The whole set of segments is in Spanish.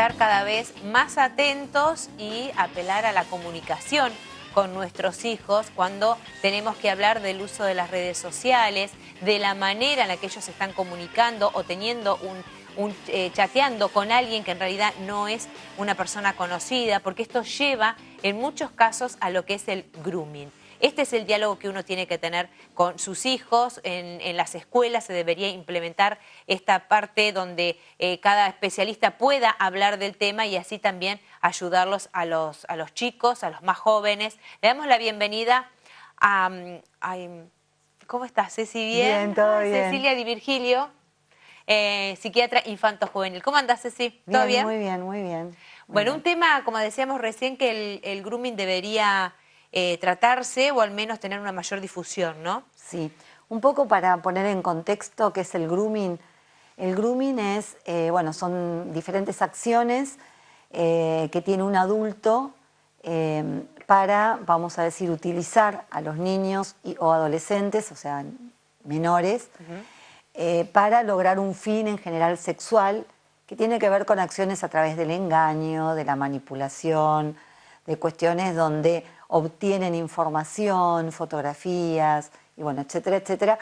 estar cada vez más atentos y apelar a la comunicación con nuestros hijos cuando tenemos que hablar del uso de las redes sociales, de la manera en la que ellos se están comunicando o teniendo chateando con alguien que en realidad no es una persona conocida, porque esto lleva en muchos casos a lo que es el grooming. Este es el diálogo que uno tiene que tener con sus hijos. En las escuelas se debería implementar esta parte donde cada especialista pueda hablar del tema y así también ayudarlos a los chicos, a los más jóvenes. Le damos la bienvenida a... ¿cómo estás, Ceci? ¿Bien? Bien, todo bien. Cecilia Di Virgilio, psiquiatra infanto-juvenil. ¿Cómo andás, Ceci? ¿Todo bien? Muy bien, muy bien. Bueno, un tema, como decíamos recién, que el grooming debería tratarse o al menos tener una mayor difusión, ¿no? Sí, un poco para poner en contexto qué es el grooming. El grooming es, bueno, son diferentes acciones que tiene un adulto para, vamos a decir, utilizar a los niños o adolescentes, o sea, menores, para lograr un fin en general sexual que tiene que ver con acciones a través del engaño, de la manipulación, de cuestiones donde obtienen información, fotografías, y bueno, etcétera, etcétera.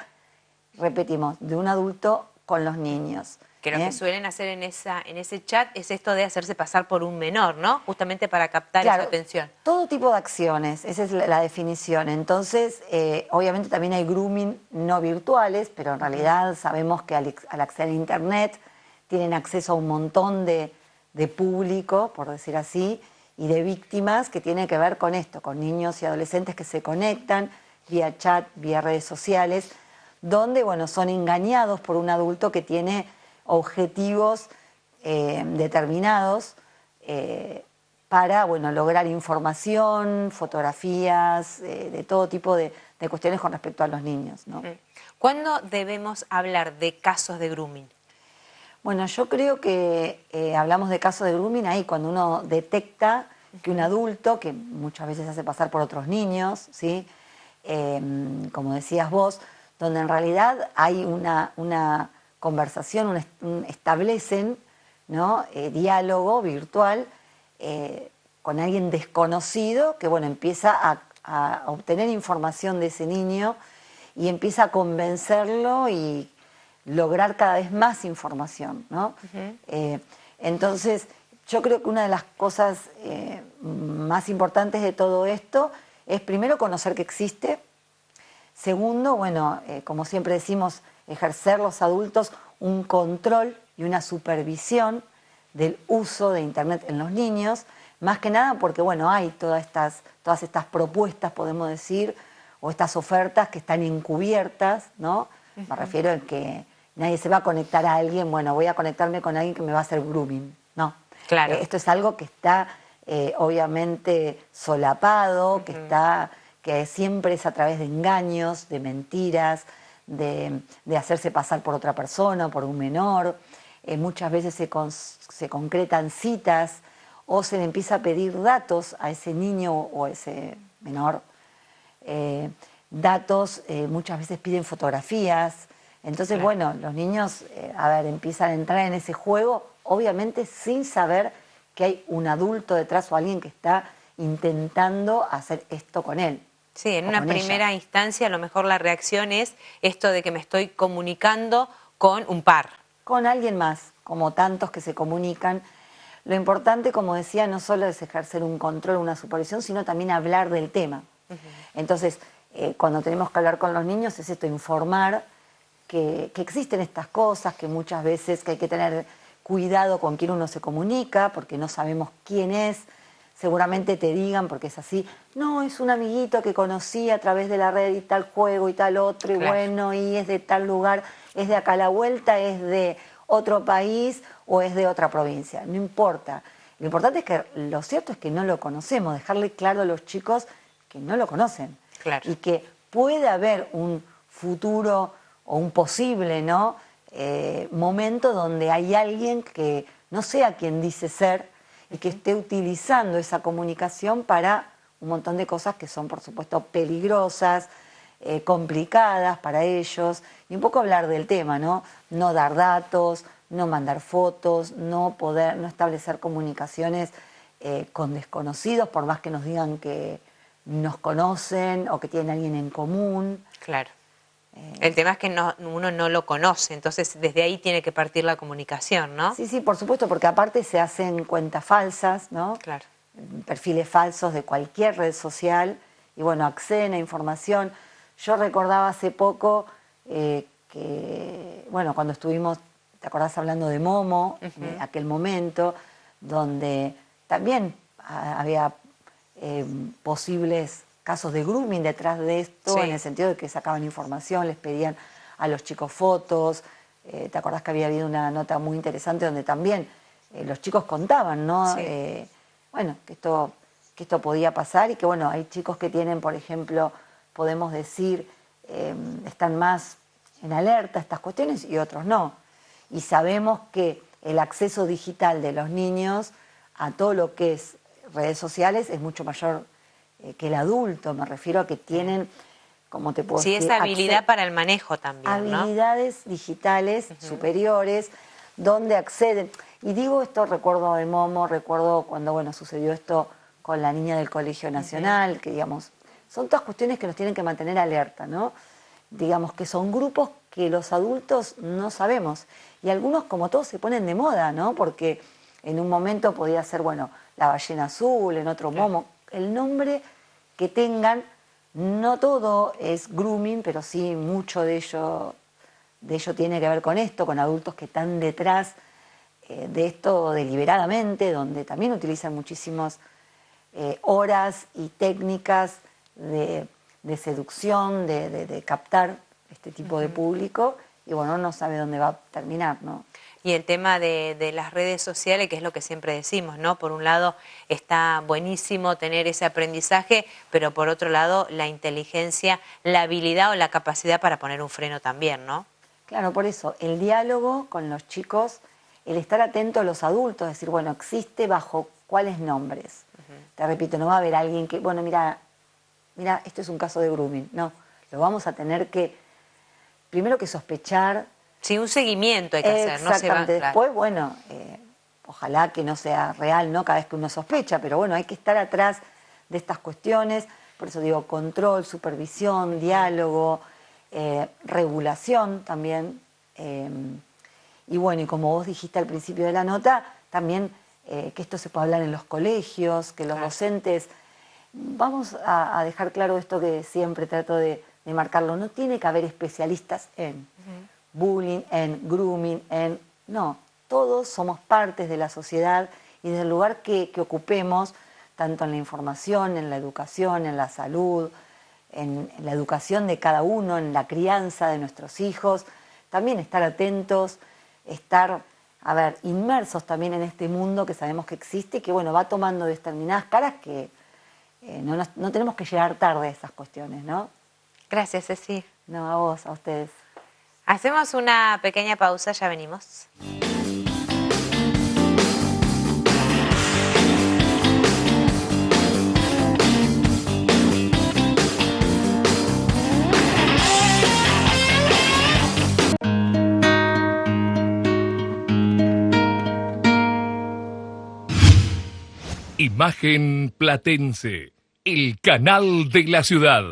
Repetimos, de un adulto con los niños. Que lo que suelen hacer en ese chat es esto de hacerse pasar por un menor, ¿no? Justamente para captar esa atención. Todo tipo de acciones, esa es la definición. Entonces, obviamente también hay grooming no virtuales, pero en realidad sabemos que al acceder a Internet tienen acceso a un montón de público, por decir así, y de víctimas que tiene que ver con esto, con niños y adolescentes que se conectan vía chat, vía redes sociales, donde, bueno, son engañados por un adulto que tiene objetivos determinados para, bueno, lograr información, fotografías, de todo tipo de cuestiones con respecto a los niños, ¿no? ¿Cuándo debemos hablar de casos de grooming? Bueno, yo creo que hablamos de casos de grooming ahí cuando uno detecta que un adulto, que muchas veces hace pasar por otros niños, ¿sí? Como decías vos, donde en realidad hay una conversación, establecen, ¿no? Diálogo virtual con alguien desconocido que, bueno, empieza a obtener información de ese niño y empieza a convencerlo y lograr cada vez más información, ¿no? Entonces, yo creo que una de las cosas más importantes de todo esto es primero conocer que existe. Segundo, bueno, como siempre decimos, ejercer los adultos un control y una supervisión del uso de Internet en los niños, más que nada porque, bueno, hay todas estas propuestas, podemos decir, o estas ofertas que están encubiertas, ¿no? Me refiero a que nadie se va a conectar a alguien, bueno, voy a conectarme con alguien que me va a hacer grooming, no. Claro. Esto es algo que está obviamente solapado, que siempre es a través de engaños, de mentiras, de hacerse pasar por otra persona, por un menor. Muchas veces se concretan citas o se le empieza a pedir datos a ese niño o a ese menor. Muchas veces piden fotografías. Entonces, bueno, los niños, empiezan a entrar en ese juego, obviamente sin saber que hay un adulto detrás o alguien que está intentando hacer esto con él. Sí, en una primera instancia a lo mejor la reacción es esto de que me estoy comunicando con un par. Con alguien más, como tantos que se comunican. Lo importante, como decía, no solo es ejercer un control, una supervisión, sino también hablar del tema. Entonces, cuando tenemos que hablar con los niños es esto, informar que existen estas cosas, que muchas veces que hay que tener cuidado con quién uno se comunica, porque no sabemos quién es. Seguramente te digan, porque es así, no, es un amiguito que conocí a través de la red y tal juego y tal otro, y bueno, y es de tal lugar, es de acá a la vuelta, es de otro país o es de otra provincia, no importa. Lo importante es que lo cierto es que no lo conocemos, dejarle claro a los chicos que no lo conocen. Claro. Y que puede haber un futuro o un posible, ¿no? Momento donde hay alguien que no sea quien dice ser y que esté utilizando esa comunicación para un montón de cosas que son, por supuesto, peligrosas, complicadas para ellos, y un poco hablar del tema, ¿no? No dar datos, no mandar fotos, no establecer comunicaciones con desconocidos, por más que nos digan que nos conocen o que tienen a alguien en común. Claro. El tema es que uno no lo conoce, entonces desde ahí tiene que partir la comunicación, ¿no? Sí, sí, por supuesto, porque aparte se hacen cuentas falsas, ¿no? Claro. Perfiles falsos de cualquier red social y bueno, acceden a información. Yo recordaba hace poco que, bueno, cuando estuvimos, ¿te acordás hablando de Momo? En aquel momento, donde también había posibles casos de grooming detrás de esto, en el sentido de que sacaban información, les pedían a los chicos fotos. ¿Te acordás que había habido una nota muy interesante donde también los chicos contaban, ¿no? Sí. Bueno, que esto podía pasar y que, bueno, hay chicos que tienen, por ejemplo, podemos decir, están más en alerta a estas cuestiones y otros no. Y sabemos que el acceso digital de los niños a todo lo que es redes sociales es mucho mayor que el adulto. Me refiero a que tienen, como te puedo decir, esa habilidad para el manejo también, ¿no? Habilidades digitales superiores, donde acceden. Y digo esto, recuerdo de Momo, recuerdo cuando, bueno, sucedió esto con la niña del Colegio Nacional, que, digamos, son todas cuestiones que nos tienen que mantener alerta, ¿no? Digamos que son grupos que los adultos no sabemos. Y algunos, como todos, se ponen de moda, ¿no? Porque en un momento podía ser, bueno, la ballena azul, en otro Momo. El nombre que tengan, no todo es grooming, pero sí mucho de ello tiene que ver con esto, con adultos que están detrás de esto deliberadamente, donde también utilizan muchísimas horas y técnicas de seducción, de captar este tipo de público, y bueno, no sabe dónde va a terminar, ¿no? Y el tema de las redes sociales, que es lo que siempre decimos, ¿no? Por un lado está buenísimo tener ese aprendizaje, pero por otro lado la inteligencia, la habilidad o la capacidad para poner un freno también, ¿no? Claro, por eso, el diálogo con los chicos, el estar atento a los adultos, decir, bueno, existe bajo cuáles nombres. Te repito, no va a haber alguien que, bueno, mira, esto es un caso de grooming. No, lo vamos a tener que, primero que sospechar. Sí, un seguimiento hay que hacer, no se va. Después, bueno, ojalá que no sea real, ¿no? Cada vez que uno sospecha, pero bueno, hay que estar atrás de estas cuestiones. Por eso digo, control, supervisión, diálogo, regulación también. Y bueno, y como vos dijiste al principio de la nota, también que esto se pueda hablar en los colegios, que los docentes. Vamos a dejar claro esto que siempre trato de marcarlo. No tiene que haber especialistas en bullying, en grooming, no, todos somos partes de la sociedad y del lugar que ocupemos, tanto en la información, en la educación, en la salud, en la educación de cada uno, en la crianza de nuestros hijos, también estar atentos, estar, inmersos también en este mundo que sabemos que existe y que, bueno, va tomando determinadas caras que no tenemos que llegar tarde a esas cuestiones, ¿no? Gracias, Ceci. No, a vos, a ustedes. Hacemos una pequeña pausa, ya venimos. Imagen Platense, el canal de la ciudad.